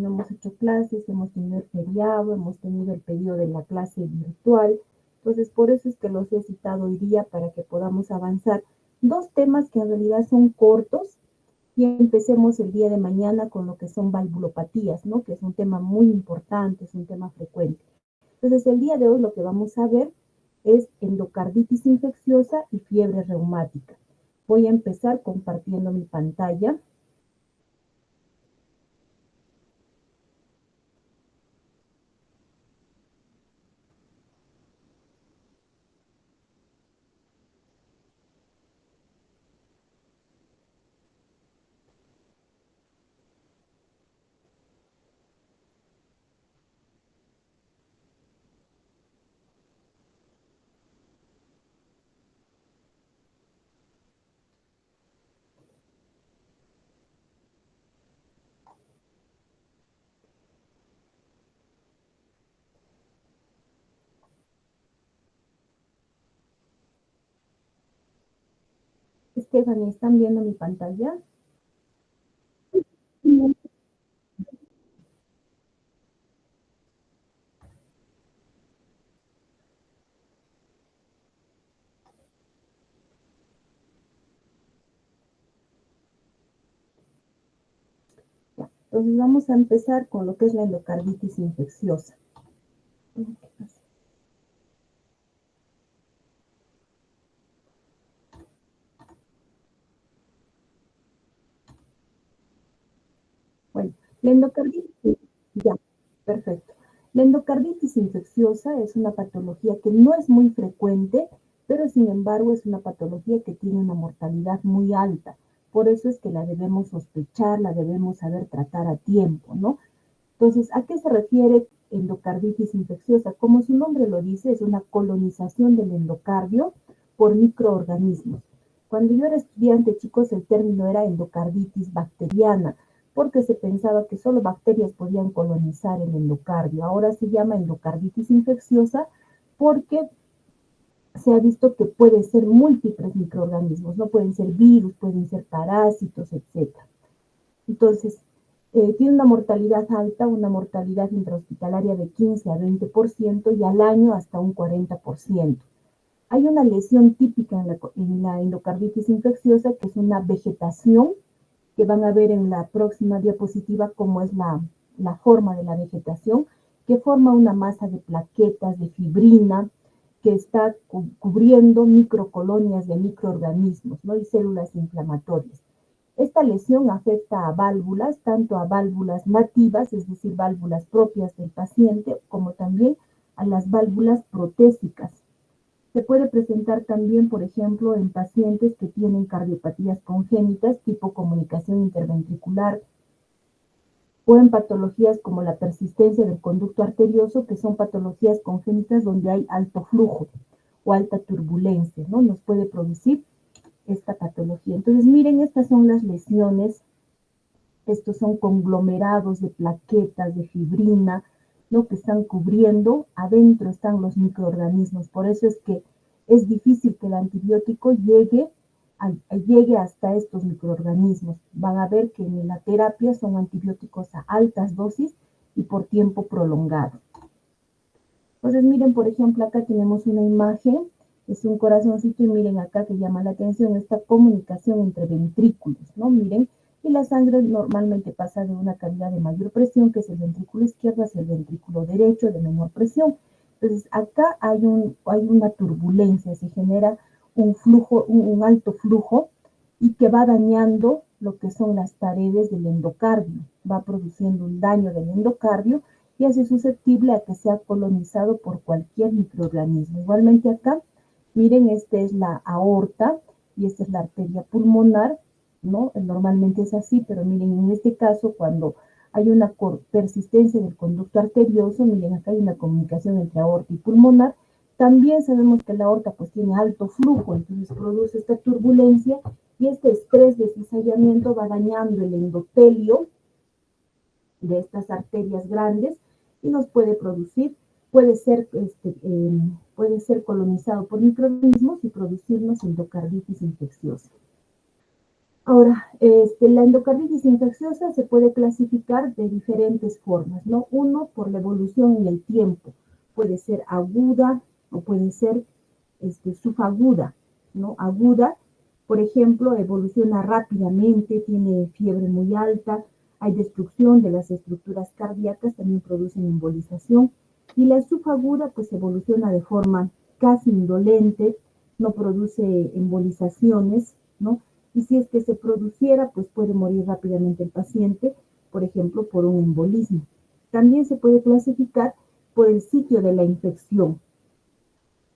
no hemos hecho clases, hemos tenido el feriado, hemos tenido el pedido de la clase virtual. Entonces, por eso es que los he citado hoy día para que podamos avanzar. Dos temas que en realidad son cortos y empecemos el día de mañana con lo que son valvulopatías, ¿no? Que es un tema muy importante, es un tema frecuente. Entonces, el día de hoy lo que vamos a ver es endocarditis infecciosa y fiebre reumática. Voy a empezar compartiendo mi pantalla. Stephanie, ¿están viendo mi pantalla? Entonces vamos a empezar con lo que es la endocarditis infecciosa. Bueno, la endocarditis, ya, perfecto. La endocarditis infecciosa es una patología que no es muy frecuente, pero sin embargo es una patología que tiene una mortalidad muy alta. Por eso es que la debemos sospechar, la debemos saber tratar a tiempo, ¿no? Entonces, ¿a qué se refiere endocarditis infecciosa? Como su nombre lo dice, es una colonización del endocardio por microorganismos. Cuando yo era estudiante, chicos, el término era endocarditis bacteriana, porque se pensaba que solo bacterias podían colonizar el endocardio. Ahora se llama endocarditis infecciosa porque se ha visto que pueden ser múltiples microorganismos, no pueden ser virus, pueden ser parásitos, etc. Entonces, tiene una mortalidad alta, una mortalidad intrahospitalaria de 15 a 20% y al año hasta un 40%. Hay una lesión típica en la endocarditis infecciosa que es una vegetación, que van a ver en la próxima diapositiva cómo es la forma de la vegetación, que forma una masa de plaquetas, de fibrina, que está cubriendo microcolonias de microorganismos, ¿no? Y células inflamatorias. Esta lesión afecta a válvulas, tanto a válvulas nativas, es decir, válvulas propias del paciente, como también a las válvulas protésicas. Se puede presentar también, por ejemplo, en pacientes que tienen cardiopatías congénitas tipo comunicación interventricular o en patologías como la persistencia del conducto arterioso, que son patologías congénitas donde hay alto flujo o alta turbulencia, ¿no? Nos puede producir esta patología. Entonces, miren, estas son las lesiones. Estos son conglomerados de plaquetas, de fibrina, ¿no? Que están cubriendo, adentro están los microorganismos. Por eso es que es difícil que el antibiótico llegue hasta estos microorganismos. Van a ver que en la terapia son antibióticos a altas dosis y por tiempo prolongado. Entonces, miren, por ejemplo, acá tenemos una imagen, es un corazoncito y miren acá que llama la atención esta comunicación entre ventrículos, ¿no? Miren, y la sangre normalmente pasa de una cavidad de mayor presión, que es el ventrículo izquierdo, hacia el ventrículo derecho de menor presión. Entonces, acá hay una turbulencia, se genera un flujo, un alto flujo y que va dañando lo que son las paredes del endocardio, va produciendo un daño del endocardio y hace susceptible a que sea colonizado por cualquier microorganismo. Igualmente acá, miren, esta es la aorta y esta es la arteria pulmonar, ¿no? Normalmente es así, pero miren, en este caso, cuando hay una persistencia del conducto arterioso, miren, acá hay una comunicación entre aorta y pulmonar. También sabemos que la aorta pues tiene alto flujo, entonces produce esta turbulencia y este estrés de cizallamiento va dañando el endotelio de estas arterias grandes y nos puede producir, puede ser colonizado por microorganismos y producirnos endocarditis infecciosa. Ahora, la endocarditis infecciosa se puede clasificar de diferentes formas, ¿no? Uno, por la evolución en el tiempo. Puede ser aguda o puede ser subaguda, ¿no? Aguda, por ejemplo, evoluciona rápidamente, tiene fiebre muy alta, hay destrucción de las estructuras cardíacas, también producen embolización. Y la subaguda, pues evoluciona de forma casi indolente, no produce embolizaciones, ¿no? Y si es que se produciera, pues puede morir rápidamente el paciente, por ejemplo, por un embolismo. También se puede clasificar por el sitio de la infección.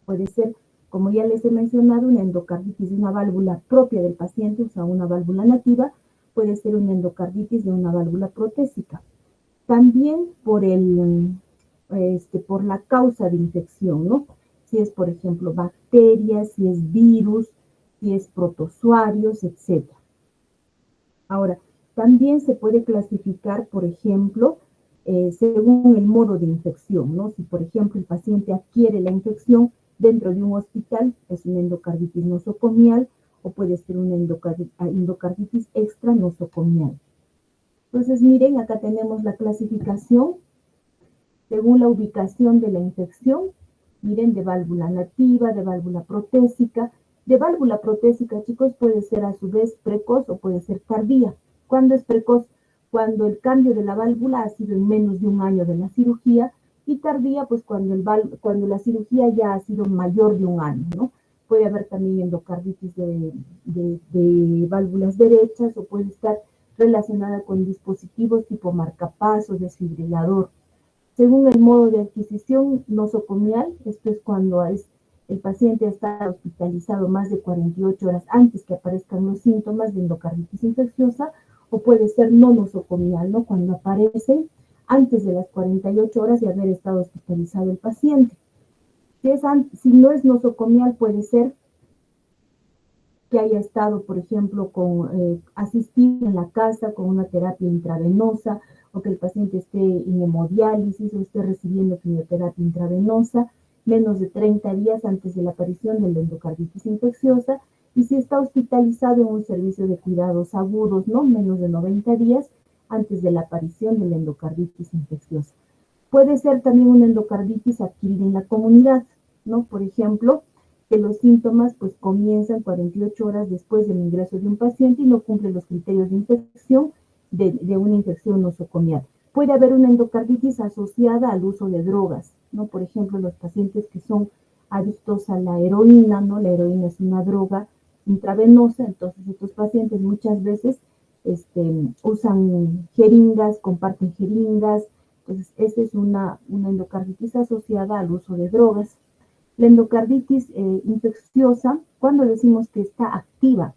Puede ser, como ya les he mencionado, una endocarditis de una válvula propia del paciente, o sea, una válvula nativa, puede ser una endocarditis de una válvula protésica. También por la causa de infección, ¿no? Si es, por ejemplo, bacterias, si es virus, si es protozoarios, etc. Ahora, también se puede clasificar, por ejemplo, según el modo de infección, ¿no? Si, por ejemplo, el paciente adquiere la infección dentro de un hospital, es una endocarditis nosocomial o puede ser una endocarditis extranosocomial. Entonces, miren, acá tenemos la clasificación según la ubicación de la infección. Miren, de válvula nativa, de válvula protésica. De válvula protésica, chicos, puede ser a su vez precoz o puede ser tardía. ¿Cuándo es precoz? Cuando el cambio de la válvula ha sido en menos de un año de la cirugía, y tardía, pues cuando la cirugía ya ha sido mayor de un año, ¿no? Puede haber también endocarditis de válvulas derechas o puede estar relacionada con dispositivos tipo marcapasos, desfibrilador. Según el modo de adquisición nosocomial, esto es cuando el paciente está hospitalizado más de 48 horas antes que aparezcan los síntomas de endocarditis infecciosa, o puede ser no nosocomial, ¿no? Cuando aparecen antes de las 48 horas de haber estado hospitalizado el paciente. Si no es nosocomial, puede ser que haya estado, por ejemplo, asistido en la casa con una terapia intravenosa, o que el paciente esté en hemodiálisis o esté recibiendo quimioterapia intravenosa menos de 30 días antes de la aparición de la endocarditis infecciosa, y si está hospitalizado en un servicio de cuidados agudos, ¿no? Menos de 90 días antes de la aparición de la endocarditis infecciosa. Puede ser también una endocarditis adquirida en la comunidad, ¿no? Por ejemplo, que los síntomas pues comienzan 48 horas después del ingreso de un paciente y no cumplen los criterios de infección de una infección nosocomial. Puede haber una endocarditis asociada al uso de drogas, ¿no? Por ejemplo, los pacientes que son adictos a la heroína, ¿no? La heroína es una droga intravenosa, entonces estos pacientes muchas veces usan jeringas, comparten jeringas. Entonces, esta es una endocarditis asociada al uso de drogas. La endocarditis infecciosa, cuando decimos que está activa,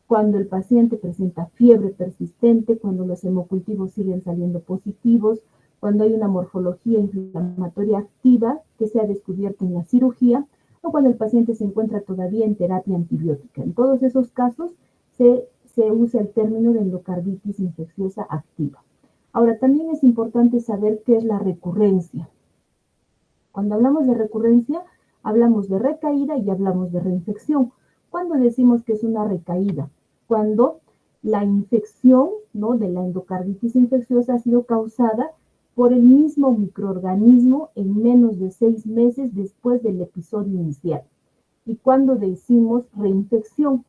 cuando el paciente presenta fiebre persistente, cuando los hemocultivos siguen saliendo positivos, cuando hay una morfología inflamatoria activa que se ha descubierto en la cirugía, o cuando el paciente se encuentra todavía en terapia antibiótica. En todos esos casos se usa el término de endocarditis infecciosa activa. Ahora, también es importante saber qué es la recurrencia. Cuando hablamos de recurrencia, hablamos de recaída y hablamos de reinfección. ¿Cuándo decimos que es una recaída? Cuando la infección, ¿no?, de la endocarditis infecciosa ha sido causada por el mismo microorganismo en menos de 6 meses después del episodio inicial. Y cuando decimos reinfección,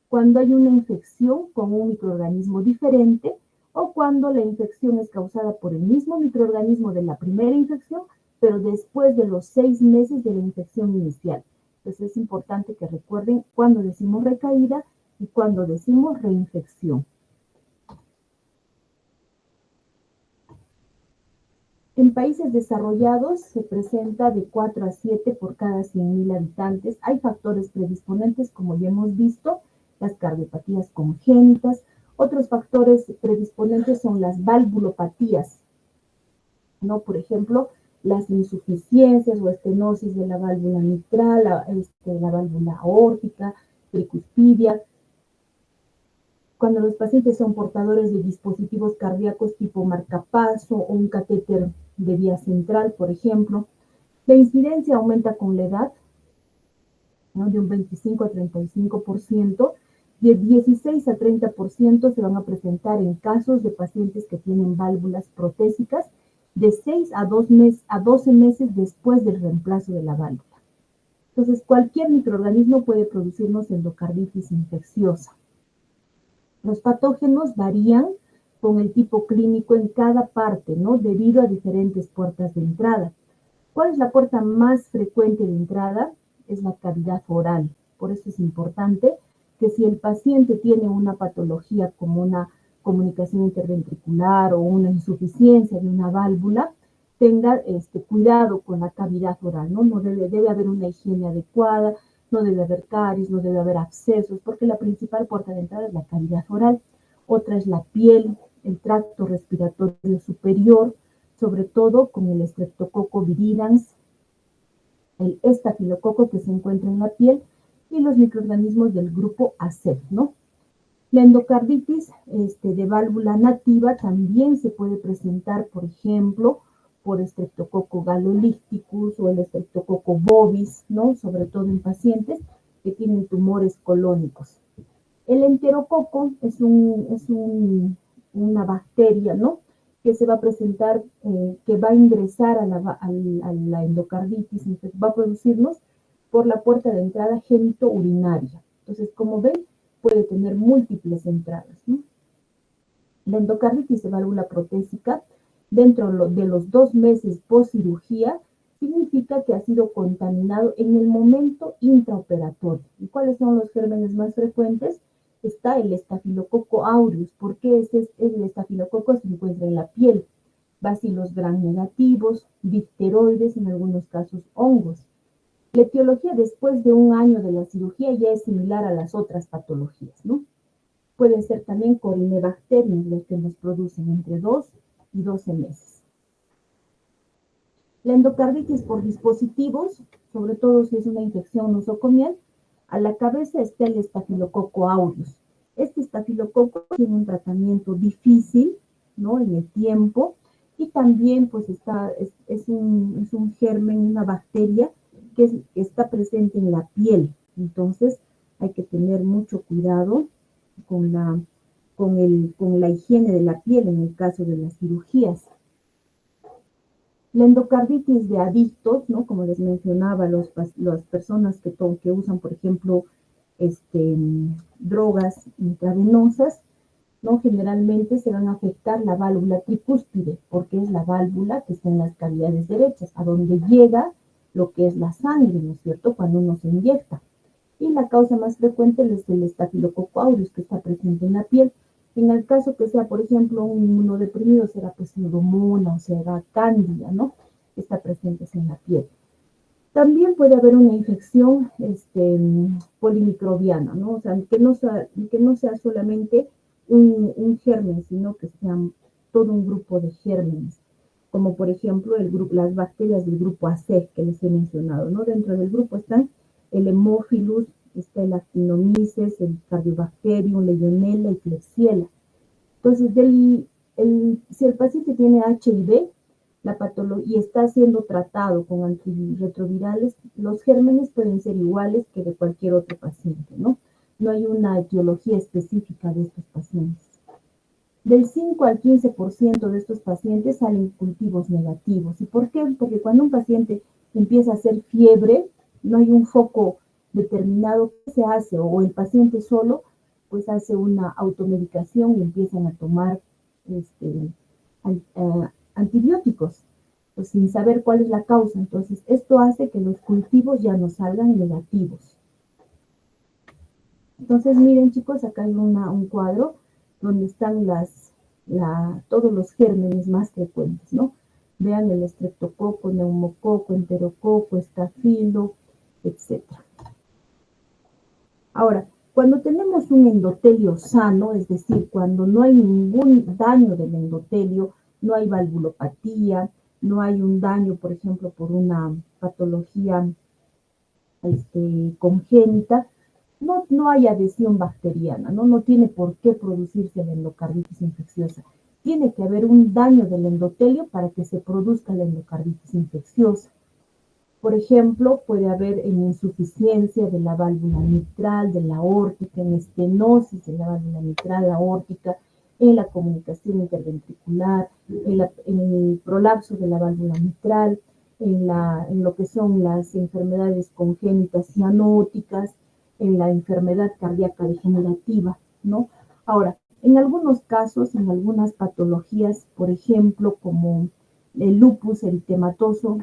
cuando hay una infección con un microorganismo diferente, o cuando la infección es causada por el mismo microorganismo de la primera infección, pero después de los 6 meses de la infección inicial. Entonces es importante que recuerden cuando decimos recaída y cuando decimos reinfección. En países desarrollados se presenta de 4 a 7 por cada 100.000 habitantes. Hay factores predisponentes, como ya hemos visto, las cardiopatías congénitas. Otros factores predisponentes son las valvulopatías, ¿no? Por ejemplo, las insuficiencias o estenosis de la válvula mitral, la válvula aórtica, tricuspidia. Cuando los pacientes son portadores de dispositivos cardíacos tipo marcapaso o un catéter de vía central, por ejemplo. La incidencia aumenta con la edad, ¿no?, de un 25 a 35%, De 16 a 30% se van a presentar en casos de pacientes que tienen válvulas protésicas de 6 a 12 meses después del reemplazo de la válvula. Entonces, cualquier microorganismo puede producirnos endocarditis infecciosa. Los patógenos varían con el tipo clínico en cada parte, ¿no? Debido a diferentes puertas de entrada. ¿Cuál es la puerta más frecuente de entrada? Es la cavidad oral. Por eso es importante que si el paciente tiene una patología como una comunicación interventricular o una insuficiencia de una válvula, tenga cuidado con la cavidad oral, ¿no? No debe haber una higiene adecuada, no debe haber caries, no debe haber abscesos, porque la principal puerta de entrada es la cavidad oral. Otra es la piel, el tracto respiratorio superior, sobre todo con el Streptococcus viridans, el estafilococo que se encuentra en la piel y los microorganismos del grupo AC, ¿no? La endocarditis de válvula nativa también se puede presentar, por ejemplo, por Streptococcus galolisticus o el Streptococcus bovis, ¿no? Sobre todo en pacientes que tienen tumores colónicos. El enterococo es una bacteria, ¿no? Que se va a presentar, que va a ingresar a la endocarditis, va a producirnos por la puerta de entrada genitourinaria. Entonces, como ven, puede tener múltiples entradas, ¿no? La endocarditis de válvula protésica, dentro de los 2 meses post cirugía, significa que ha sido contaminado en el momento intraoperatorio. ¿Y cuáles son los gérmenes más frecuentes? Está el Staphylococcus aureus. ¿Por qué el estafilococo se encuentra en la piel? Bacilos gram negativos, difteroides, en algunos casos hongos. La etiología después de 1 año de la cirugía ya es similar a las otras patologías, ¿no? Pueden ser también Corynebacterium, los que nos producen entre 2 y 12 meses. La endocarditis por dispositivos, sobre todo si es una infección nosocomial, a la cabeza está el Staphylococcus aureus. Este estafilococo tiene un tratamiento difícil, ¿no? En el tiempo, y también pues es un germen, una bacteria que está presente en la piel. Entonces hay que tener mucho cuidado con la higiene de la piel en el caso de las cirugías. La endocarditis de adictos, ¿no? Como les mencionaba, las personas que usan, por ejemplo, drogas intravenosas, ¿no? Generalmente se van a afectar la válvula tricúspide, porque es la válvula que está en las cavidades derechas, a donde llega lo que es la sangre, ¿no es cierto?, cuando uno se inyecta. Y la causa más frecuente es el Staphylococcus aureus, que está presente en la piel. En el caso que sea, por ejemplo, un inmunodeprimido, será pues Pseudomonas o será Cándida, ¿no? Que está presente en la piel. También puede haber una infección polimicrobiana, ¿no? O sea, que no sea solamente un germen, sino que sean todo un grupo de gérmenes, como por ejemplo las bacterias del grupo AC que les he mencionado, ¿no? Dentro del grupo están el Haemophilus, está el Actinomyces, el Cardiobacterium, Legionella y Klebsiella. Entonces, si el paciente tiene HIV y está siendo tratado con antirretrovirales, los gérmenes pueden ser iguales que de cualquier otro paciente, ¿no? No hay una etiología específica de estos pacientes. Del 5 al 15% de estos pacientes salen cultivos negativos. ¿Y por qué? Porque cuando un paciente empieza a hacer fiebre, no hay un foco determinado que se hace, o el paciente solo, pues hace una automedicación y empiezan a tomar antibióticos, pues sin saber cuál es la causa. Entonces, esto hace que los cultivos ya no salgan negativos. Entonces, miren chicos, acá hay un cuadro donde están todos los gérmenes más frecuentes, ¿no? Vean el estreptococo, neumococo, enterococo, estafilo, etc. Ahora, cuando tenemos un endotelio sano, es decir, cuando no hay ningún daño del endotelio, no hay valvulopatía, no hay un daño, por ejemplo, por una patología congénita, no hay adhesión bacteriana, no tiene por qué producirse la endocarditis infecciosa. Tiene que haber un daño del endotelio para que se produzca la endocarditis infecciosa. Por ejemplo, puede haber en insuficiencia de la válvula mitral, de la aórtica, en estenosis de la válvula mitral, aórtica, en la comunicación interventricular, en el prolapso de la válvula mitral, en lo que son las enfermedades congénitas cianóticas, en la enfermedad cardíaca degenerativa, ¿no? Ahora, en algunos casos, en algunas patologías, por ejemplo, como el lupus eritematoso,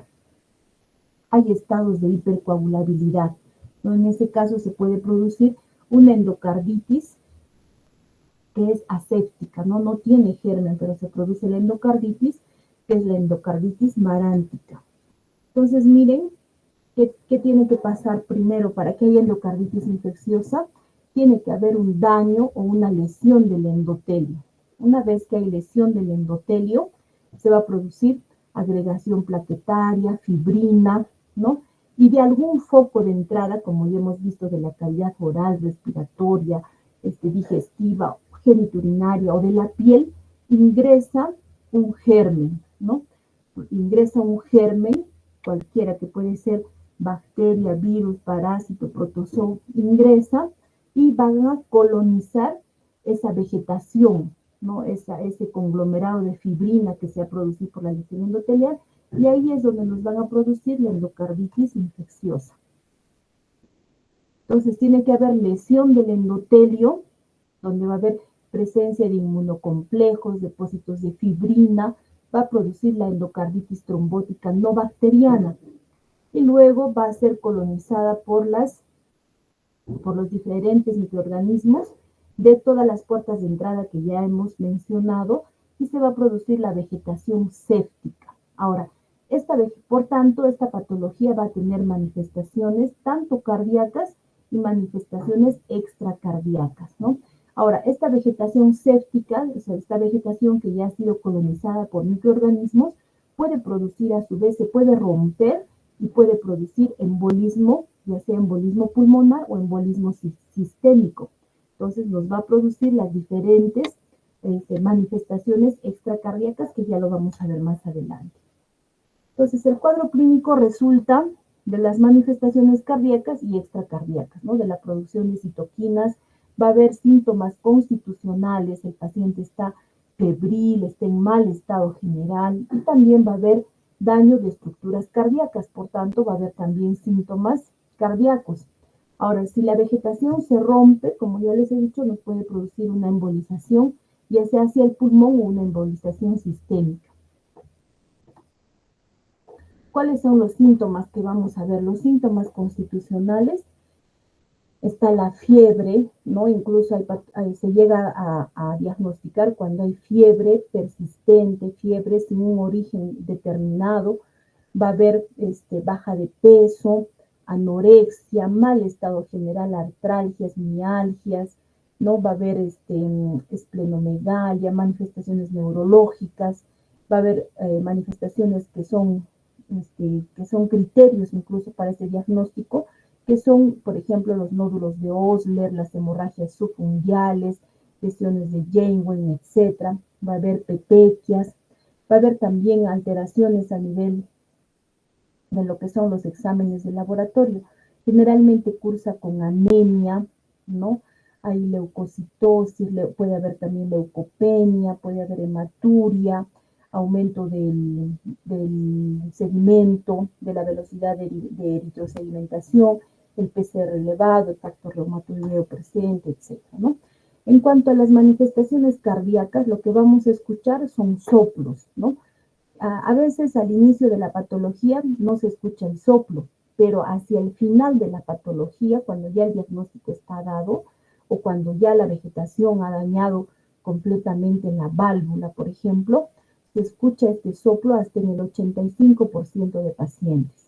hay estados de hipercoagulabilidad, ¿no? En ese caso se puede producir una endocarditis que es aséptica, ¿no? No tiene germen, pero se produce la endocarditis, que es la endocarditis marántica. Entonces, miren, ¿qué tiene que pasar primero para que haya endocarditis infecciosa? Tiene que haber un daño o una lesión del endotelio. Una vez que hay lesión del endotelio, se va a producir agregación plaquetaria, fibrina, ¿no? Y de algún foco de entrada, como ya hemos visto, de la cavidad oral, respiratoria, digestiva, geniturinaria o de la piel, ingresa un germen, ¿no? Ingresa un germen, cualquiera que puede ser bacteria, virus, parásito, protozoo, ingresa y van a colonizar esa vegetación, ¿no? Ese conglomerado de fibrina que se ha producido por la lesión endotelial, y ahí es donde nos van a producir la endocarditis infecciosa. Entonces tiene que haber lesión del endotelio, donde va a haber presencia de inmunocomplejos, depósitos de fibrina, va a producir la endocarditis trombótica no bacteriana, y luego va a ser colonizada por los diferentes microorganismos de todas las puertas de entrada que ya hemos mencionado, y se va a producir la vegetación séptica. Ahora, por tanto, esta patología va a tener manifestaciones tanto cardíacas y manifestaciones extracardíacas, ¿no? Ahora, esta vegetación séptica, o sea, esta vegetación que ya ha sido colonizada por microorganismos, puede producir a su vez, se puede romper y puede producir embolismo, ya sea embolismo pulmonar o embolismo sistémico. Entonces nos va a producir las diferentes manifestaciones extracardíacas, que ya lo vamos a ver más adelante. Entonces el cuadro clínico resulta de las manifestaciones cardíacas y extracardíacas, ¿no? De la producción de citoquinas. Va a haber síntomas constitucionales, el paciente está febril, está en mal estado general, y también va a haber daño de estructuras cardíacas, por tanto va a haber también síntomas cardíacos. Ahora, si la vegetación se rompe, como ya les he dicho, nos puede producir una embolización, ya sea hacia el pulmón o una embolización sistémica. ¿Cuáles son los síntomas que vamos a ver? Los síntomas constitucionales. Está la fiebre, ¿no? Incluso se llega a diagnosticar cuando hay fiebre persistente, fiebre sin un origen determinado. Va a haber baja de peso, anorexia, mal estado general, artralgias, mialgias, ¿no? Va a haber esplenomegalia, manifestaciones neurológicas, va a haber manifestaciones que son criterios incluso para este diagnóstico, que son, por ejemplo, los nódulos de Osler, las hemorragias subunguales, lesiones de Janeway, etc. Va a haber petequias, va a haber también alteraciones a nivel de lo que son los exámenes de laboratorio. Generalmente cursa con anemia, ¿no? Hay leucocitosis, puede haber también leucopenia, puede haber hematuria, aumento del sedimento, de la velocidad de eritrosedimentación, el PCR elevado, el factor reumatoideo presente, etc., ¿no? En cuanto a las manifestaciones cardíacas, lo que vamos a escuchar son soplos, ¿no? A veces al inicio de la patología no se escucha el soplo, pero hacia el final de la patología, cuando ya el diagnóstico está dado o cuando ya la vegetación ha dañado completamente la válvula, por ejemplo, se escucha este soplo hasta en el 85% de pacientes.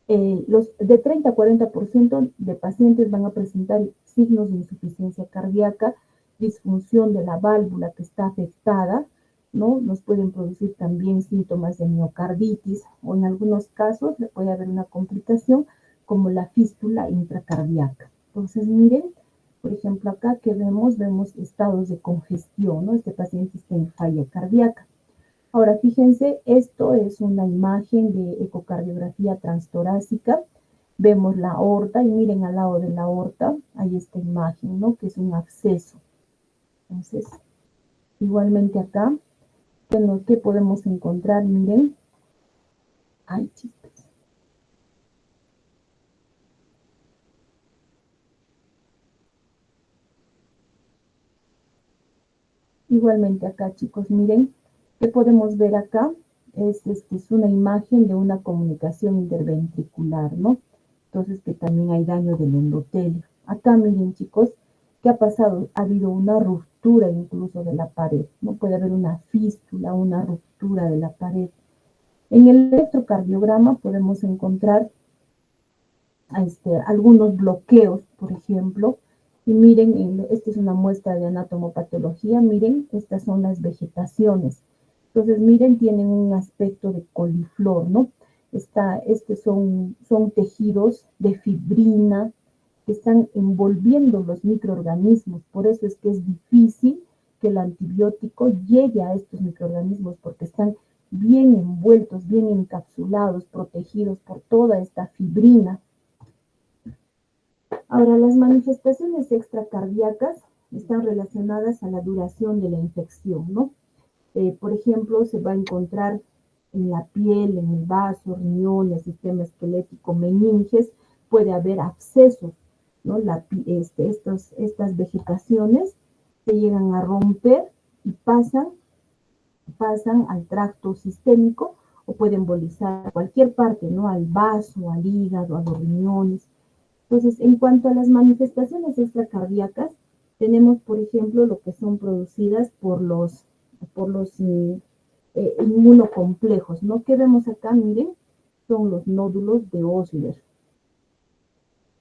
De 30 a 40% de pacientes van a presentar signos de insuficiencia cardíaca, disfunción de la válvula que está afectada, ¿no? Nos pueden producir también síntomas de miocarditis, o en algunos casos puede haber una complicación como la fístula intracardíaca. Entonces, miren, por ejemplo, acá que vemos estados de congestión, ¿no? Este paciente está en falla cardíaca. Ahora, fíjense, esto es una imagen de ecocardiografía transtorácica. Vemos la aorta y miren al lado de la aorta, hay esta imagen, ¿no? Que es un absceso. Entonces, igualmente acá, bueno, ¿qué podemos encontrar? Miren, ay, chicos. Igualmente acá, chicos, miren, ¿qué podemos ver acá? Es una imagen de una comunicación interventricular, ¿no? Entonces, que también hay daño del endotelio. Acá, miren, chicos, ¿qué ha pasado? Ha habido una ruptura incluso de la pared, ¿no? Puede haber una fístula, una ruptura de la pared. En el electrocardiograma podemos encontrar algunos bloqueos, por ejemplo, y miren, esta es una muestra de anatomopatología, miren, estas son las vegetaciones. Entonces, miren, tienen un aspecto de coliflor, ¿no? Son tejidos de fibrina que están envolviendo los microorganismos, por eso es que es difícil que el antibiótico llegue a estos microorganismos porque están bien envueltos, bien encapsulados, protegidos por toda esta fibrina. Ahora, las manifestaciones extracardíacas están relacionadas a la duración de la infección, ¿no? Por ejemplo, se va a encontrar en la piel, en el vaso, riñones, sistema esquelético, meninges, puede haber abscesos, ¿no? Estas vegetaciones se llegan a romper y pasan al tracto sistémico o puede embolizar cualquier parte, ¿no? Al vaso, al hígado, a los riñones. Entonces, en cuanto a las manifestaciones extracardíacas, tenemos, por ejemplo, lo que son producidas por los inmunocomplejos, ¿no? ¿Qué vemos acá? Miren, son los nódulos de Osler.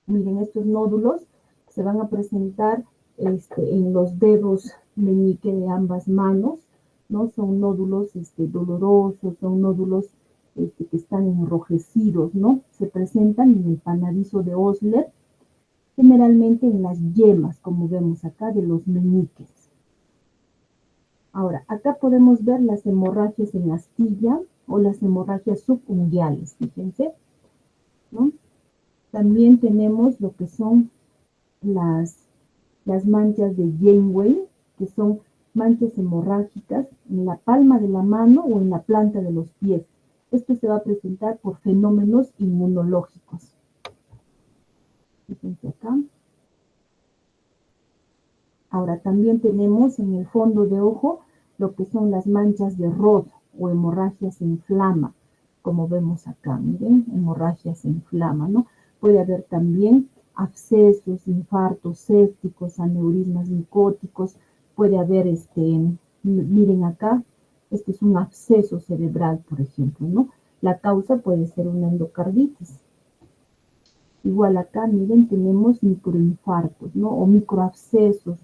Miren, estos nódulos se van a presentar en los dedos meñique de ambas manos, ¿no? Son nódulos dolorosos, son nódulos que están enrojecidos, ¿no? Se presentan en el panadizo de Osler, generalmente en las yemas, como vemos acá, de los meñiques. Ahora, acá podemos ver las hemorragias en astilla o las hemorragias subunguiales, fíjense, ¿no? También tenemos lo que son las manchas de Janeway, que son manchas hemorrágicas en la palma de la mano o en la planta de los pies. Esto se va a presentar por fenómenos inmunológicos. Fíjense acá. Ahora también tenemos en el fondo de ojo lo que son las manchas de Rod o hemorragias en flama, como vemos acá, miren, hemorragias en flama, ¿no? Puede haber también abscesos, infartos sépticos, aneurismas micóticos, puede haber, miren acá, este es un absceso cerebral, por ejemplo, ¿no? La causa puede ser una endocarditis. Igual acá, miren, tenemos microinfartos, ¿no? O microabscesos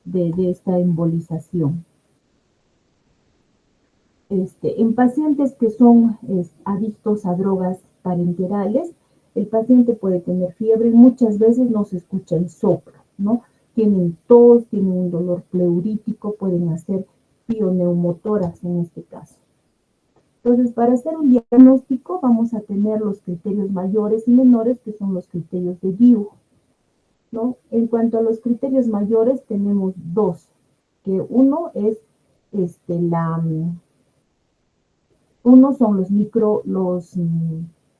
de esta embolización. En pacientes que son adictos a drogas parenterales, el paciente puede tener fiebre, muchas veces no se escucha el soplo, ¿no? Tienen tos, tienen un dolor pleurítico, pueden hacer pioneumotórax en este caso. Entonces, para hacer un diagnóstico vamos a tener los criterios mayores y menores, que son los criterios de Diu, ¿no? En cuanto a los criterios mayores, tenemos dos, que uno es uno son los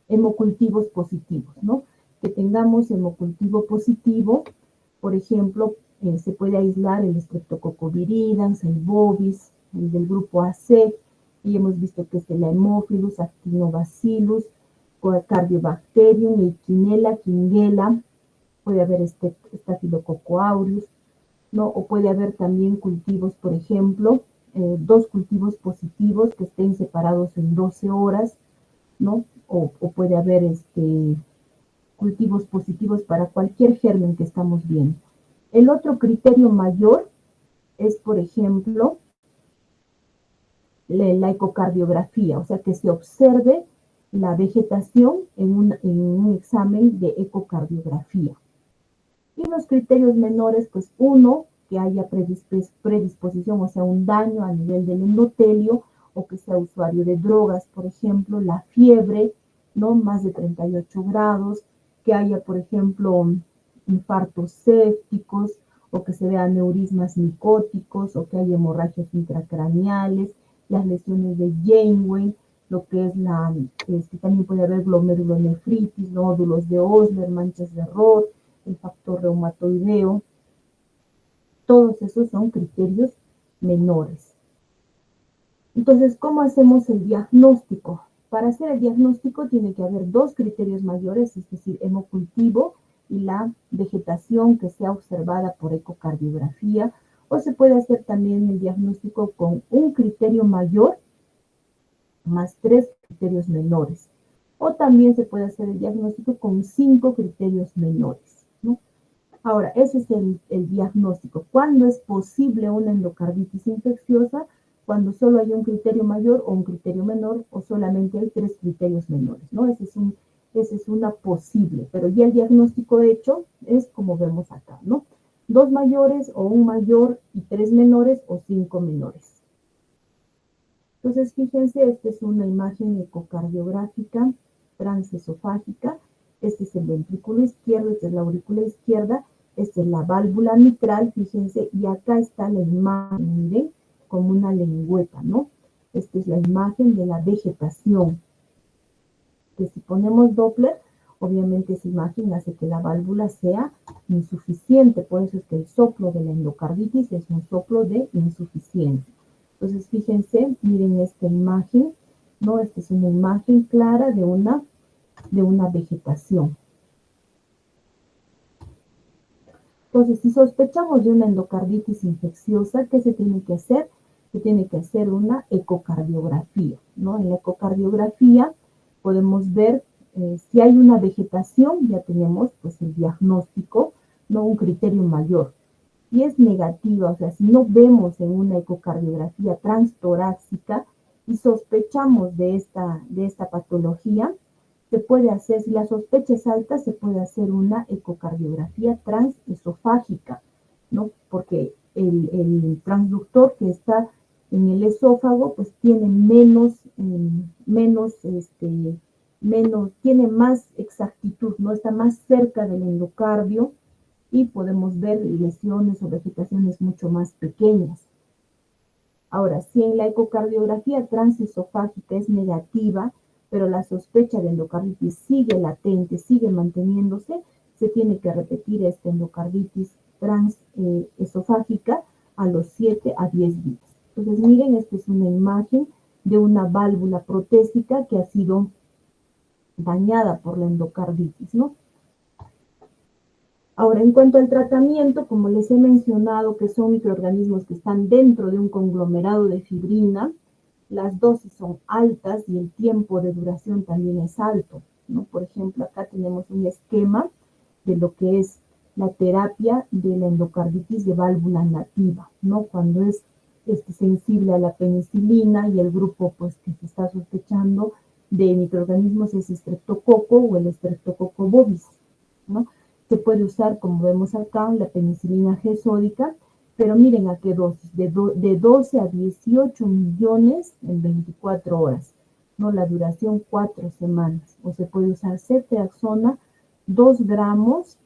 hemocultivos positivos, ¿no? Que tengamos hemocultivo positivo, por ejemplo, se puede aislar el Streptococcus viridans, el bovis, el del grupo AC, y hemos visto que es el Haemophilus, Actinobacillus, Cardiobacterium, Eikinella, Quinguela, puede haber Staphylococcus aureus, ¿no? O puede haber también cultivos, por ejemplo, dos cultivos positivos que estén separados en 12 horas, ¿no? O puede haber cultivos positivos para cualquier germen que estamos viendo. El otro criterio mayor es, por ejemplo, la ecocardiografía, o sea, que se observe la vegetación en un examen de ecocardiografía. Y los criterios menores, pues uno, que haya predisposición, o sea, un daño a nivel del endotelio, o que sea usuario de drogas, por ejemplo, la fiebre, ¿no? Más de 38 grados, que haya, por ejemplo, infartos sépticos, o que se vean neurismas micóticos, o que haya hemorragias intracraneales, las lesiones de Janeway, lo que es también puede haber glomerulonefritis, nódulos de Osler, manchas de Roth, el factor reumatoideo. Todos esos son criterios menores. Entonces, ¿cómo hacemos el diagnóstico? Para hacer el diagnóstico tiene que haber dos criterios mayores, es decir, hemocultivo y la vegetación que sea observada por ecocardiografía, o se puede hacer también el diagnóstico con un criterio mayor más 3 criterios menores. O también se puede hacer el diagnóstico con 5 criterios menores, ¿no? Ahora, ese es el diagnóstico. ¿Cuándo es posible una endocarditis infecciosa? Cuando solo hay un criterio mayor o un criterio menor, o solamente hay 3 criterios menores, ¿no? Ese es una posible, pero ya el diagnóstico hecho es como vemos acá, ¿no? 2 mayores o un mayor y 3 menores o 5 menores. Entonces, fíjense, esta es una imagen ecocardiográfica transesofágica. Este es el ventrículo izquierdo, esta es la aurícula izquierda, esta es la válvula mitral, fíjense, y acá está la imagen, miren, como una lengüeta, ¿no? Esta es la imagen de la vegetación. Que si ponemos Doppler, obviamente esa imagen hace que la válvula sea insuficiente, por eso es que el soplo de la endocarditis es un soplo de insuficiencia. Entonces, fíjense, miren esta imagen, ¿no? Esta es una imagen clara de una vegetación. Entonces, si sospechamos de una endocarditis infecciosa, ¿qué se tiene que hacer? Se tiene que hacer una ecocardiografía, ¿no? En la ecocardiografía podemos ver si hay una vegetación, ya tenemos pues el diagnóstico, no un criterio mayor. Si es negativa, o sea, si no vemos en una ecocardiografía transtorácica y sospechamos de esta patología, se puede hacer, si la sospecha es alta, se puede hacer una ecocardiografía transesofágica, ¿no? Porque el transductor que está en el esófago, pues tiene tiene más exactitud, ¿no? Está más cerca del endocardio, y podemos ver lesiones o vegetaciones mucho más pequeñas. Ahora, si en la ecocardiografía transesofágica es negativa, pero la sospecha de endocarditis sigue latente, sigue manteniéndose, se tiene que repetir esta endocarditis transesofágica a los 7 a 10 días. Entonces, miren, esta es una imagen de una válvula protésica que ha sido dañada por la endocarditis, ¿no? Ahora, en cuanto al tratamiento, como les he mencionado, que son microorganismos que están dentro de un conglomerado de fibrina, las dosis son altas y el tiempo de duración también es alto, ¿no? Por ejemplo, acá tenemos un esquema de lo que es la terapia de la endocarditis de válvula nativa, ¿no? Cuando es sensible a la penicilina y el grupo pues, que se está sospechando de microorganismos es Streptococo o el Streptococcus bovis, ¿no? Se puede usar, como vemos acá, la penicilina G sódica, pero miren a qué dosis, de 12 a 18 millones en 24 horas, ¿no? La duración 4 semanas, o se puede usar ceftriaxona 2 gramos,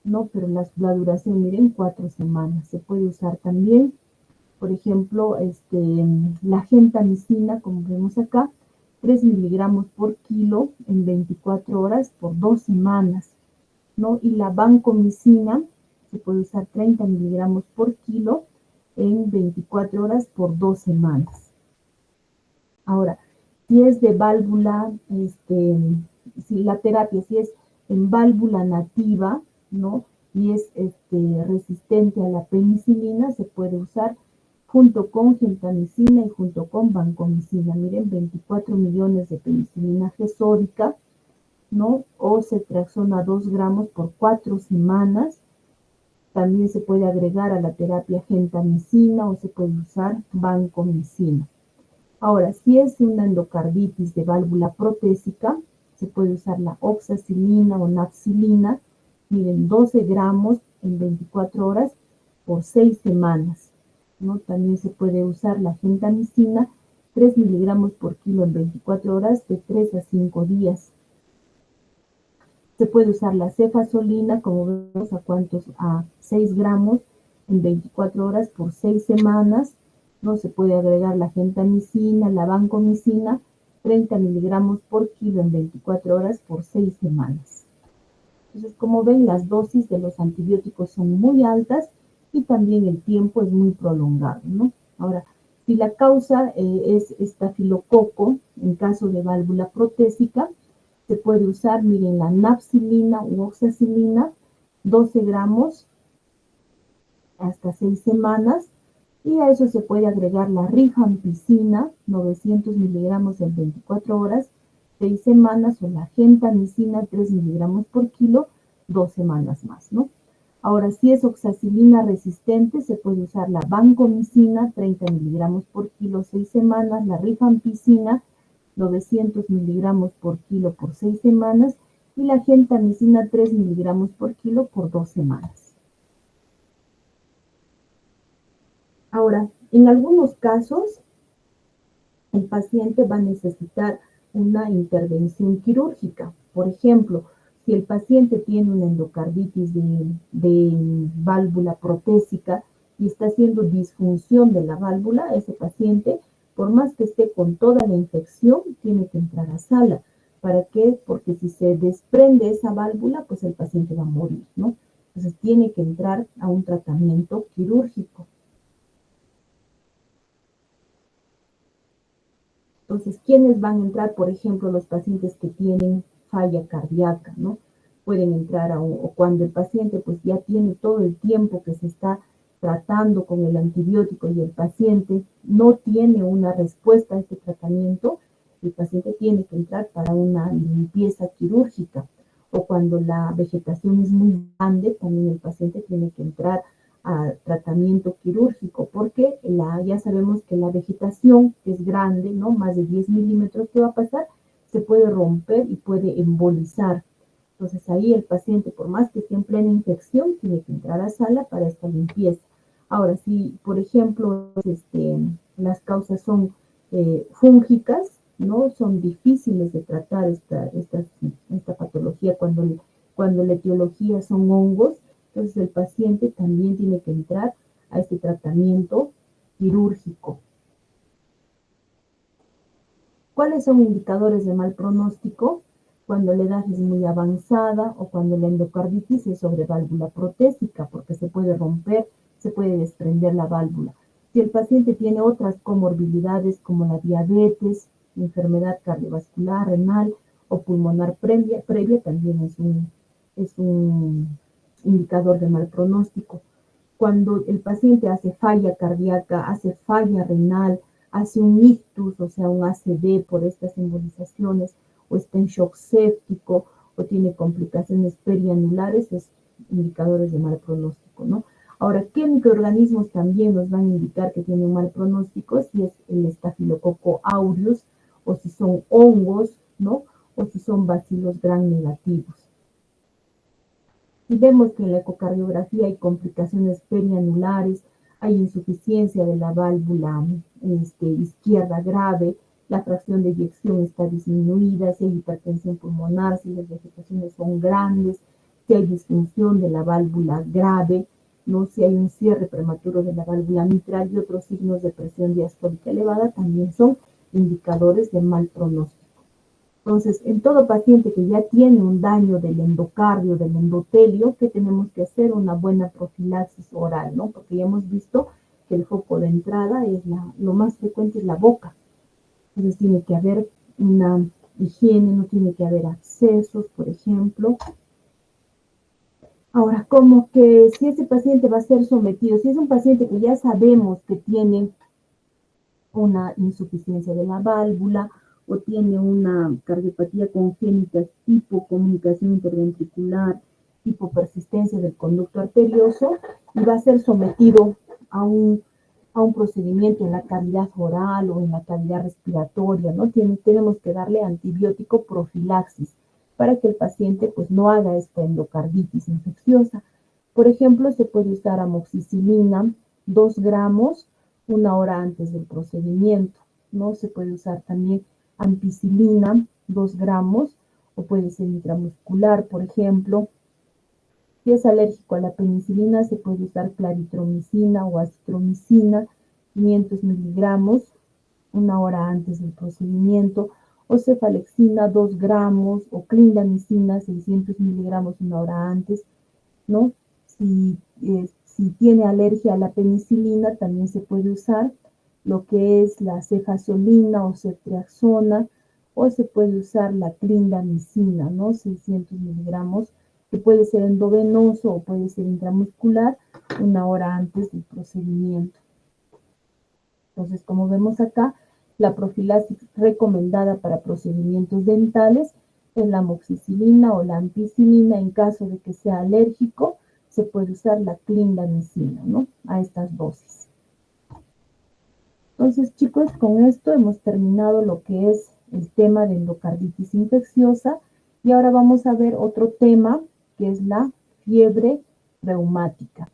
¿no? Pero la duración, miren, 4 semanas. Se puede usar también, por ejemplo, la gentamicina, como vemos acá, 3 miligramos por kilo en 24 horas por 2 semanas, ¿no? Y la vancomicina se puede usar 30 miligramos por kilo en 24 horas por 2 semanas. Ahora, si es de válvula, si la terapia, si es en válvula nativa, ¿no? Y es resistente a la penicilina, se puede usar junto con gentamicina y junto con vancomicina. Miren, 24 millones de penicilina G sódica, ¿no? O ceftriaxona 2 gramos por 4 semanas. También se puede agregar a la terapia gentamicina o se puede usar vancomicina. Ahora, si es una endocarditis de válvula protésica, se puede usar la oxacilina o nafcilina, miren, 12 gramos en 24 horas por 6 semanas, ¿no? También se puede usar la gentamicina 3 miligramos por kilo en 24 horas de 3 a 5 días. Se puede usar la cefazolina, como vemos, a 6 gramos en 24 horas por 6 semanas. No se puede agregar la gentamicina, la vancomicina, 30 miligramos por kilo en 24 horas por 6 semanas. Entonces, como ven, las dosis de los antibióticos son muy altas y también el tiempo es muy prolongado, ¿no? Ahora, si la causa es estafilococo, en caso de válvula protésica, se puede usar, miren, la napsilina u oxacilina, 12 gramos hasta 6 semanas, y a eso se puede agregar la rifampicina, 900 miligramos en 24 horas, 6 semanas, o la gentamicina, 3 miligramos por kilo, 2 semanas más, ¿no? Ahora, si es oxacilina resistente, se puede usar la vancomicina, 30 miligramos por kilo, 6 semanas, la rifampicina, 900 miligramos por kilo por 6 semanas, y la gentamicina, 3 miligramos por kilo por 2 semanas. Ahora, en algunos casos, el paciente va a necesitar una intervención quirúrgica. Por ejemplo, si el paciente tiene una endocarditis de válvula protésica y está haciendo disfunción de la válvula, ese paciente, por más que esté con toda la infección, tiene que entrar a sala. ¿Para qué? Porque si se desprende esa válvula, pues el paciente va a morir, ¿no? Entonces tiene que entrar a un tratamiento quirúrgico. Entonces, ¿quiénes van a entrar? Por ejemplo, los pacientes que tienen falla cardíaca, ¿no? Pueden entrar o cuando el paciente pues ya tiene todo el tiempo que se está tratando con el antibiótico y el paciente no tiene una respuesta a este tratamiento, el paciente tiene que entrar para una limpieza quirúrgica. O cuando la vegetación es muy grande, también el paciente tiene que entrar a tratamiento quirúrgico, porque ya sabemos que la vegetación, que es grande, ¿no? Más de 10 milímetros que va a pasar, se puede romper y puede embolizar. Entonces ahí el paciente, por más que esté en plena infección, tiene que entrar a sala para esta limpieza. Ahora, si por ejemplo las causas son fúngicas, ¿no? Son difíciles de tratar esta patología cuando la etiología son hongos. Entonces el paciente también tiene que entrar a este tratamiento quirúrgico. ¿Cuáles son indicadores de mal pronóstico? Cuando la edad es muy avanzada o cuando la endocarditis es sobre válvula protésica, porque se puede romper, se puede desprender la válvula. Si el paciente tiene otras comorbilidades como la diabetes, enfermedad cardiovascular, renal o pulmonar previa también es un indicador de mal pronóstico. Cuando el paciente hace falla cardíaca, hace falla renal, hace un ictus, o sea, un ACV por estas embolizaciones, o está en shock séptico, o tiene complicaciones perianulares, es indicadores de mal pronóstico, ¿no? Ahora, ¿qué microorganismos también nos van a indicar que tiene un mal pronóstico? Si es el estafilococo aureus, o si son hongos, ¿no? O si son bacilos gram negativos. Si vemos que en la ecocardiografía hay complicaciones perianulares, hay insuficiencia de la válvula izquierda grave, la fracción de eyección está disminuida, si hay hipertensión pulmonar, si las vegetaciones son grandes, si hay disfunción de la válvula grave, ¿no? Si hay un cierre prematuro de la válvula mitral y otros signos de presión diastólica elevada, también son indicadores de mal pronóstico. Entonces, en todo paciente que ya tiene un daño del endocardio, del endotelio, ¿qué tenemos que hacer? Una buena profilaxis oral, ¿no? Porque ya hemos visto que el foco de entrada lo más frecuente es la boca. Entonces, tiene que haber una higiene, no tiene que haber abscesos, por ejemplo. Ahora, como que si ese paciente va a ser sometido, si es un paciente que ya sabemos que tiene una insuficiencia de la válvula, o tiene una cardiopatía congénita tipo comunicación interventricular, tipo persistencia del conducto arterioso, y va a ser sometido a un procedimiento en la cavidad oral o en la cavidad respiratoria, ¿no? Tenemos que darle antibiótico profilaxis para que el paciente pues no haga esta endocarditis infecciosa. Por ejemplo, se puede usar amoxicilina, 2 gramos, 1 hora antes del procedimiento. ¿no? Se puede usar también ampicilina, 2 gramos, o puede ser intramuscular, por ejemplo. Si es alérgico a la penicilina, se puede usar claritromicina o acitromicina, 500 miligramos, 1 hora antes del procedimiento, o cefalexina, 2 gramos, o clindamicina, 600 miligramos, 1 hora antes, ¿no? Si tiene alergia a la penicilina, también se puede usar lo que es la cefazolina o ceftriaxona, o se puede usar la clindamicina, ¿no? 600 miligramos, que puede ser endovenoso o puede ser intramuscular, 1 hora antes del procedimiento. Entonces, como vemos acá, la profilaxis recomendada para procedimientos dentales es la amoxicilina o la ampicilina. En caso de que sea alérgico, se puede usar la clindamicina, ¿no? A estas dosis. Entonces, chicos, con esto hemos terminado lo que es el tema de endocarditis infecciosa y ahora vamos a ver otro tema que es la fiebre reumática.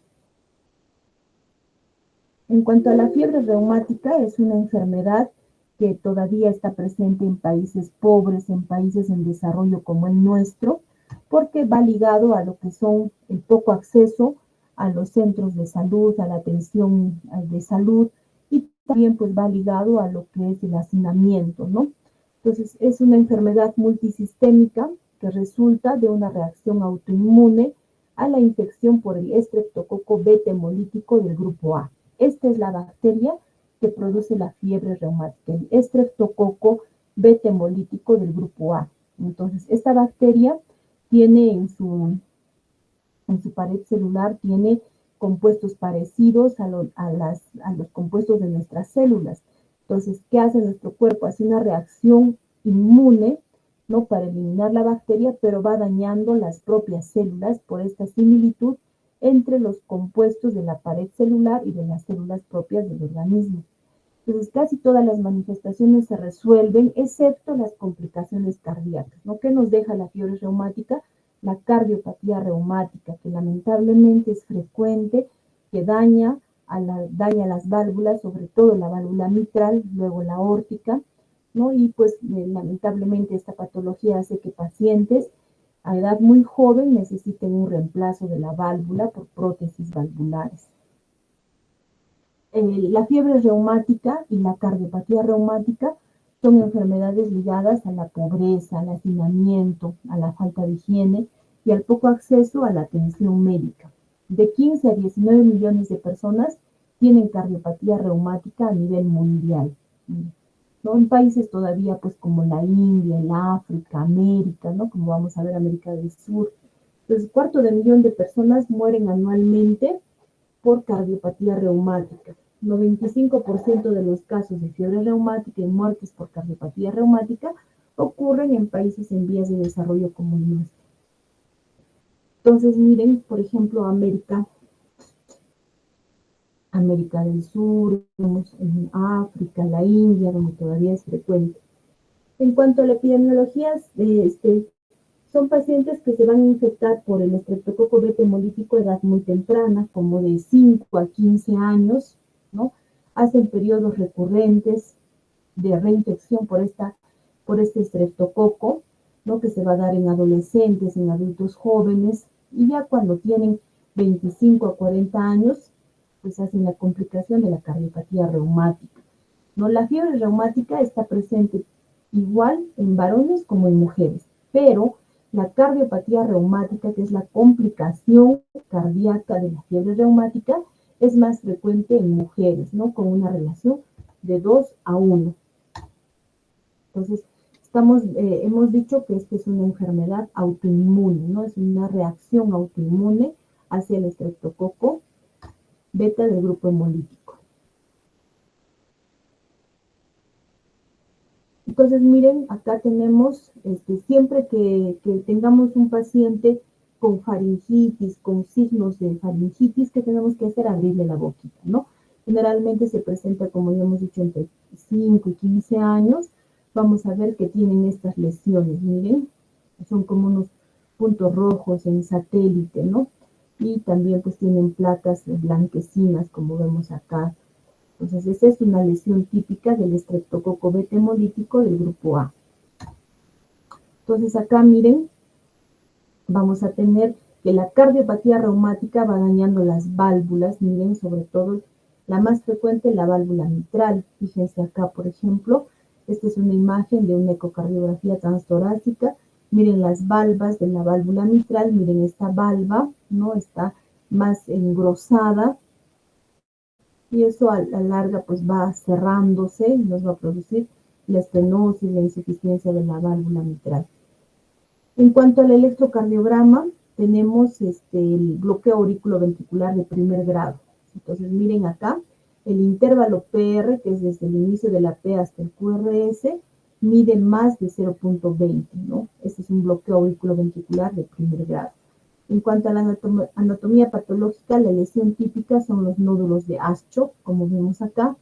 En cuanto a la fiebre reumática, es una enfermedad que todavía está presente en países pobres, en países en desarrollo como el nuestro, porque va ligado a lo que son el poco acceso a los centros de salud, a la atención de salud, y también pues va ligado a lo que es el hacinamiento, ¿no? Entonces es una enfermedad multisistémica que resulta de una reacción autoinmune a la infección por el estreptococo beta hemolítico del grupo A. Esta es la bacteria que produce la fiebre reumática, el estreptococo beta hemolítico del grupo A. Entonces, esta bacteria tiene en su pared celular, tiene compuestos parecidos a los compuestos de nuestras células. Entonces, ¿qué hace nuestro cuerpo? Hace una reacción inmune, ¿no? Para eliminar la bacteria, pero va dañando las propias células por esta similitud entre los compuestos de la pared celular y de las células propias del organismo. Entonces, casi todas las manifestaciones se resuelven, excepto las complicaciones cardíacas, ¿no? ¿Qué nos deja la fiebre reumática? La cardiopatía reumática, que lamentablemente es frecuente, que daña las válvulas, sobre todo la válvula mitral, luego la aórtica, ¿no? Y pues lamentablemente esta patología hace que pacientes a edad muy joven necesiten un reemplazo de la válvula por prótesis valvulares. La fiebre reumática y la cardiopatía reumática son enfermedades ligadas a la pobreza, al hacinamiento, a la falta de higiene y al poco acceso a la atención médica. De 15 a 19 millones de personas tienen cardiopatía reumática a nivel mundial, ¿no? En países todavía pues como la India, el África, América, ¿no? Como vamos a ver, América del Sur. Entonces, 250.000 de personas mueren anualmente por cardiopatía reumática. 95% de los casos de fiebre reumática y muertes por cardiopatía reumática ocurren en países en vías de desarrollo como el nuestro. Entonces, miren, por ejemplo, América del Sur, en África, la India, donde todavía es frecuente. En cuanto a la epidemiología, son pacientes que se van a infectar por el estreptococo beta hemolítico a edad muy temprana, como de 5 a 15 años, ¿no? Hacen periodos recurrentes de reinfección por este estreptococo, ¿no? Que se va a dar en adolescentes, en adultos jóvenes, y ya cuando tienen 25 a 40 años, pues hacen la complicación de la cardiopatía reumática, ¿no? La fiebre reumática está presente igual en varones como en mujeres, pero la cardiopatía reumática, que es la complicación cardíaca de la fiebre reumática, es más frecuente en mujeres, ¿no? Con una relación de 2 a 1. Entonces, hemos dicho que esta es una enfermedad autoinmune, ¿no? Es una reacción autoinmune hacia el estreptococo beta del grupo hemolítico. Entonces, miren, acá tenemos, siempre que tengamos un paciente con faringitis, con signos de faringitis, ¿qué tenemos que hacer? Abrirle la boquita, ¿no? Generalmente se presenta, como ya hemos dicho, entre 5 y 15 años. Vamos a ver que tienen estas lesiones, miren, son como unos puntos rojos en satélite, ¿no? Y también pues tienen placas blanquecinas, como vemos acá, Entonces, esa es una lesión típica del estreptococo beta hemolítico del grupo A. Entonces, acá miren, vamos a tener que la cardiopatía reumática va dañando las válvulas, miren, sobre todo la más frecuente, la válvula mitral. Fíjense acá, por ejemplo, esta es una imagen de una ecocardiografía transtorácica. Miren las valvas de la válvula mitral, miren esta valva, ¿no? Está más engrosada y eso a la larga pues va cerrándose y nos va a producir la estenosis, la insuficiencia de la válvula mitral. En cuanto al electrocardiograma, tenemos el bloqueo auriculoventricular de primer grado. Entonces, miren acá, el intervalo PR, que es desde el inicio de la P hasta el QRS, mide más de 0.20, ¿no? Este es un bloqueo auriculoventricular de primer grado. En cuanto a la anatomía patológica, la lesión típica son los nódulos de Aschov, como vemos acá.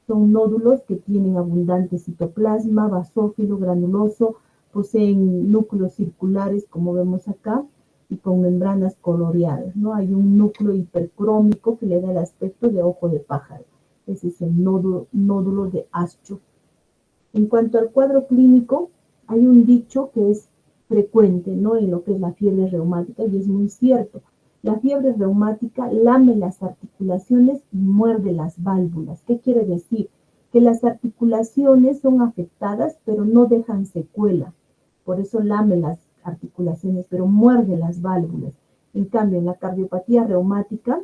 Son nódulos que tienen abundante citoplasma, basófilo, granuloso, poseen núcleos circulares, como vemos acá, y con membranas coloreadas, ¿no? Hay un núcleo hipercrómico que le da el aspecto de ojo de pájaro. Ese es el nódulo de Aschov. En cuanto al cuadro clínico, hay un dicho que es frecuente, ¿no? En lo que es la fiebre reumática, y es muy cierto. La fiebre reumática lame las articulaciones y muerde las válvulas. ¿Qué quiere decir? Que las articulaciones son afectadas, pero no dejan secuela. Por eso lame las articulaciones, pero muerde las válvulas. En cambio, en la cardiopatía reumática,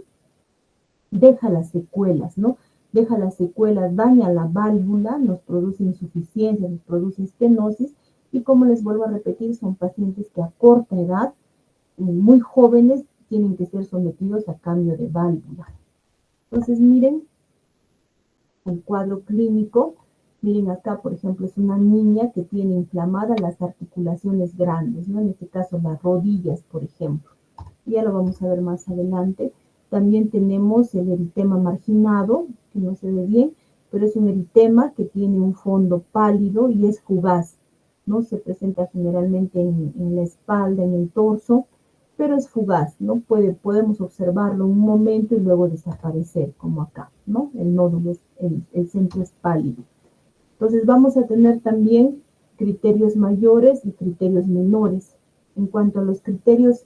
deja las secuelas, ¿no? Deja las secuelas, daña la válvula, nos produce insuficiencia, nos produce estenosis, y como les vuelvo a repetir, son pacientes que a corta edad, muy jóvenes, tienen que ser sometidos a cambio de válvula. Entonces, miren el cuadro clínico. Miren acá, por ejemplo, es una niña que tiene inflamadas las articulaciones grandes, ¿no? En este caso, las rodillas, por ejemplo. Ya lo vamos a ver más adelante. También tenemos el eritema marginado, que no se ve bien, pero es un eritema que tiene un fondo pálido y es fugaz, ¿no? Se presenta generalmente en la espalda, en el torso, pero es fugaz, ¿no? Podemos observarlo un momento y luego desaparecer, como acá, ¿no? El nódulo, el centro es pálido. Entonces vamos a tener también criterios mayores y criterios menores. En cuanto a los criterios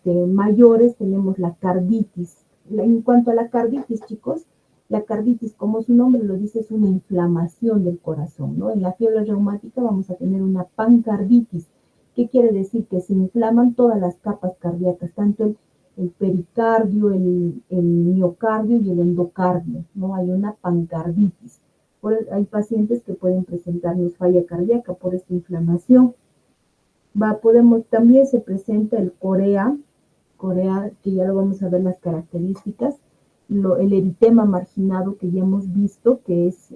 mayores, tenemos la carditis. En cuanto a la carditis, chicos, la carditis, como su nombre lo dice, es una inflamación del corazón, ¿no? En la fiebre reumática vamos a tener una pancarditis. ¿Qué quiere decir? Que se inflaman todas las capas cardíacas, tanto el pericardio, el miocardio y el endocardio, ¿no? Hay una pancarditis. Hay pacientes que pueden presentarnos falla cardíaca por esta inflamación. También se presenta el corea, que ya lo vamos a ver las características, el eritema marginado que ya hemos visto, que es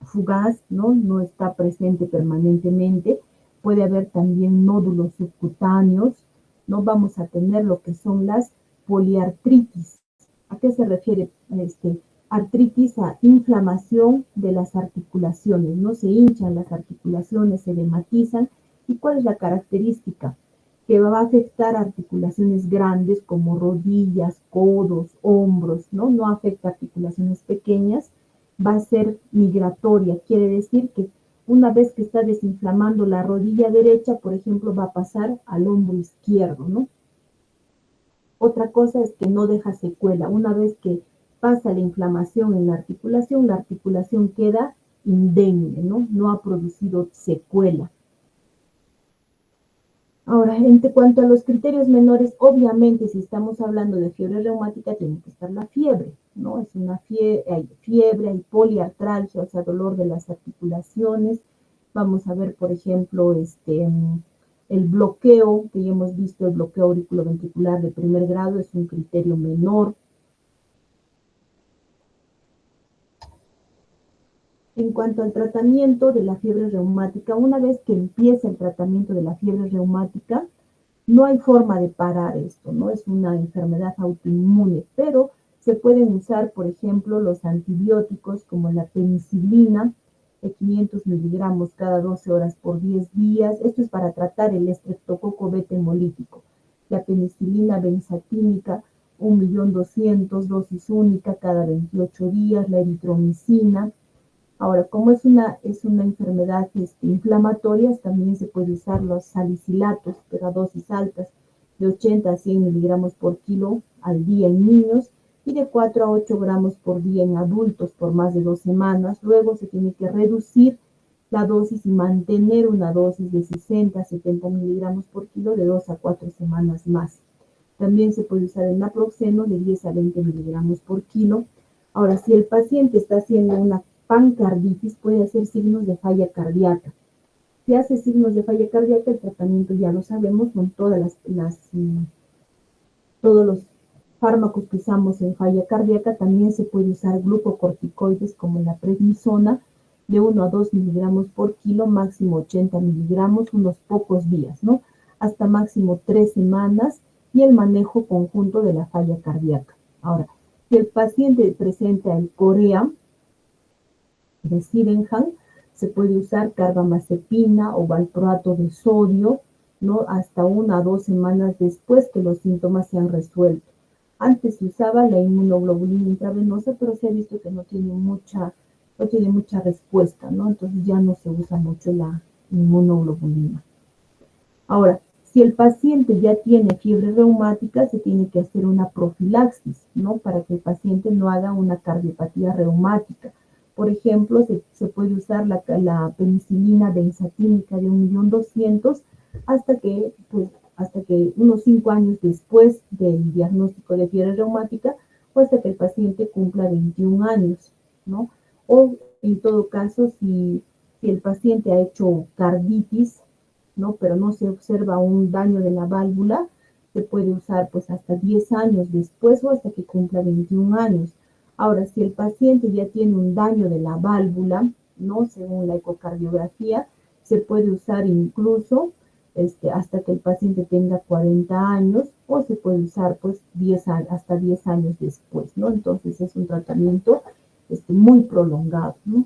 fugaz, ¿no? No está presente permanentemente. Puede haber también nódulos subcutáneos, ¿no? Vamos a tener lo que son las poliartritis. ¿A qué se refiere artritis? A inflamación de las articulaciones, ¿no? Se hinchan las articulaciones, se edematizan. ¿Y cuál es la característica? Que va a afectar articulaciones grandes como rodillas, codos, hombros, ¿no? No afecta articulaciones pequeñas, va a ser migratoria. Quiere decir que una vez que está desinflamando la rodilla derecha, por ejemplo, va a pasar al hombro izquierdo, ¿no? Otra cosa es que no deja secuela. Una vez que pasa la inflamación en la articulación queda indemne, ¿no? No ha producido secuela. Ahora, en cuanto a los criterios menores, obviamente, si estamos hablando de fiebre reumática, tiene que estar la fiebre, ¿no? Es una fiebre, hay poliartralgia, o sea, dolor de las articulaciones. Vamos a ver, por ejemplo, el bloqueo, que ya hemos visto, el bloqueo auriculoventricular de primer grado es un criterio menor. En cuanto al tratamiento de la fiebre reumática, una vez que empieza el tratamiento de la fiebre reumática, no hay forma de parar esto, ¿no? Es una enfermedad autoinmune, pero se pueden usar, por ejemplo, los antibióticos como la penicilina, de 500 miligramos cada 12 horas por 10 días. Esto es para tratar el estreptococo beta hemolítico. La penicilina benzatínica 1.200.000 dosis única cada 28 días, la eritromicina. Ahora, como es una enfermedad inflamatoria, también se puede usar los salicilatos, pero a dosis altas, de 80 a 100 miligramos por kilo al día en niños y de 4 a 8 gramos por día en adultos por más de 2 semanas. Luego se tiene que reducir la dosis y mantener una dosis de 60 a 70 miligramos por kilo de 2 a 4 semanas más. También se puede usar el naproxeno de 10 a 20 miligramos por kilo. Ahora, si el paciente está haciendo una pancarditis, puede hacer signos de falla cardíaca. Si hace signos de falla cardíaca, el tratamiento ya lo sabemos, son todos los fármacos que usamos en falla cardíaca. También se puede usar glucocorticoides como la prednisona de 1 a 2 miligramos por kilo, máximo 80 miligramos, unos pocos días, ¿no? Hasta máximo 3 semanas y el manejo conjunto de la falla cardíaca. Ahora, si el paciente presenta el corea de Sydenham, se puede usar carbamazepina o valproato de sodio, ¿no? Hasta 1 a 2 semanas después que los síntomas se han resuelto. Antes se usaba la inmunoglobulina intravenosa, pero se ha visto que no tiene mucha respuesta, ¿no? Entonces ya no se usa mucho la inmunoglobulina. Ahora, si el paciente ya tiene fiebre reumática, se tiene que hacer una profilaxis, ¿no? Para que el paciente no haga una cardiopatía reumática. Por ejemplo, se puede usar la penicilina benzatínica de 1.200.000 hasta que unos 5 años después del diagnóstico de fiebre reumática o hasta que el paciente cumpla 21 años, ¿no? O en todo caso, si el paciente ha hecho carditis, ¿no? Pero no se observa un daño de la válvula, se puede usar pues hasta 10 años después o hasta que cumpla 21 años. Ahora, si el paciente ya tiene un daño de la válvula, ¿no? Según la ecocardiografía, se puede usar incluso hasta que el paciente tenga 40 años o se puede usar pues hasta 10 años después, ¿no? Entonces es un tratamiento muy prolongado, ¿no?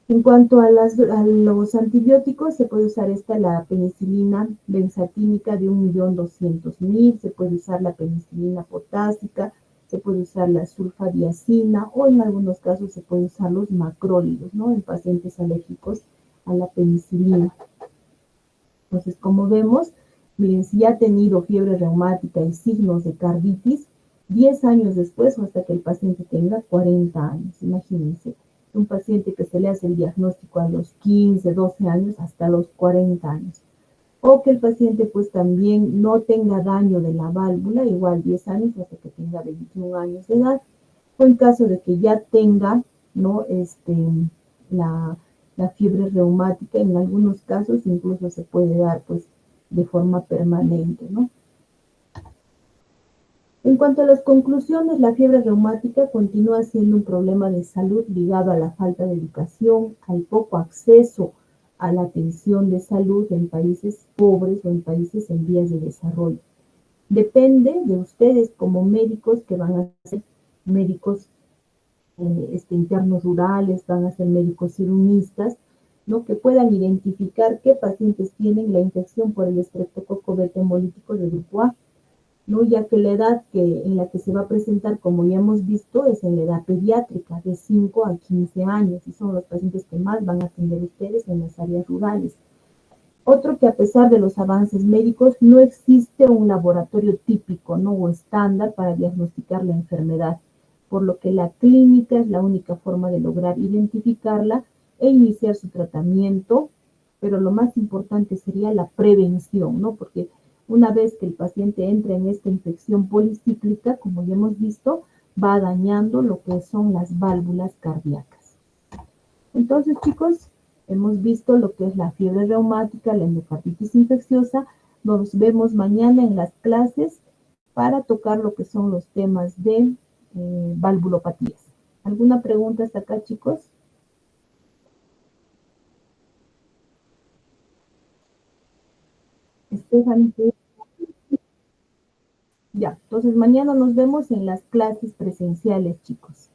En cuanto a los antibióticos, se puede usar la penicilina benzatínica de 1.200.000, se puede usar la penicilina potásica, se puede usar la sulfadiazina o en algunos casos se puede usar los macrólidos, ¿no? En pacientes alérgicos a la penicilina. Entonces, como vemos, miren, si ha tenido fiebre reumática y signos de carditis, 10 años después o hasta que el paciente tenga 40 años, imagínense. Un paciente que se le hace el diagnóstico a los 15, 12 años hasta los 40 años. O que el paciente pues también no tenga daño de la válvula, igual 10 años hasta que tenga 21 años de edad. O en caso de que ya tenga, ¿no? La fiebre reumática, en algunos casos incluso se puede dar pues de forma permanente, ¿no? En cuanto a las conclusiones, la fiebre reumática continúa siendo un problema de salud ligado a la falta de educación, al poco acceso a la atención de salud en países pobres o en países en vías de desarrollo. Depende de ustedes como médicos, que van a ser médicos internos rurales, van a ser médicos cirunistas, ¿no? Que puedan identificar qué pacientes tienen la infección por el estreptococo beta hemolítico de grupo A, ¿no? Ya que la edad en la que se va a presentar, como ya hemos visto, es en la edad pediátrica, de 5 a 15 años, y son los pacientes que más van a atender ustedes en las áreas rurales. Otro, que a pesar de los avances médicos, no existe un laboratorio típico, ¿no? O estándar para diagnosticar la enfermedad, por lo que la clínica es la única forma de lograr identificarla e iniciar su tratamiento, pero lo más importante sería la prevención, ¿no? Porque una vez que el paciente entra en esta infección policíclica, como ya hemos visto, va dañando lo que son las válvulas cardíacas. Entonces, chicos, hemos visto lo que es la fiebre reumática, la endocarditis infecciosa. Nos vemos mañana en las clases para tocar lo que son los temas de valvulopatías. ¿Alguna pregunta hasta acá, chicos? Estefan, ya, entonces mañana nos vemos en las clases presenciales, chicos.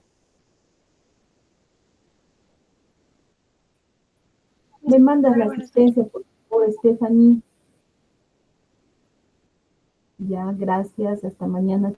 Me mandas la asistencia, por favor, Stephanie. Ya, gracias. Hasta mañana.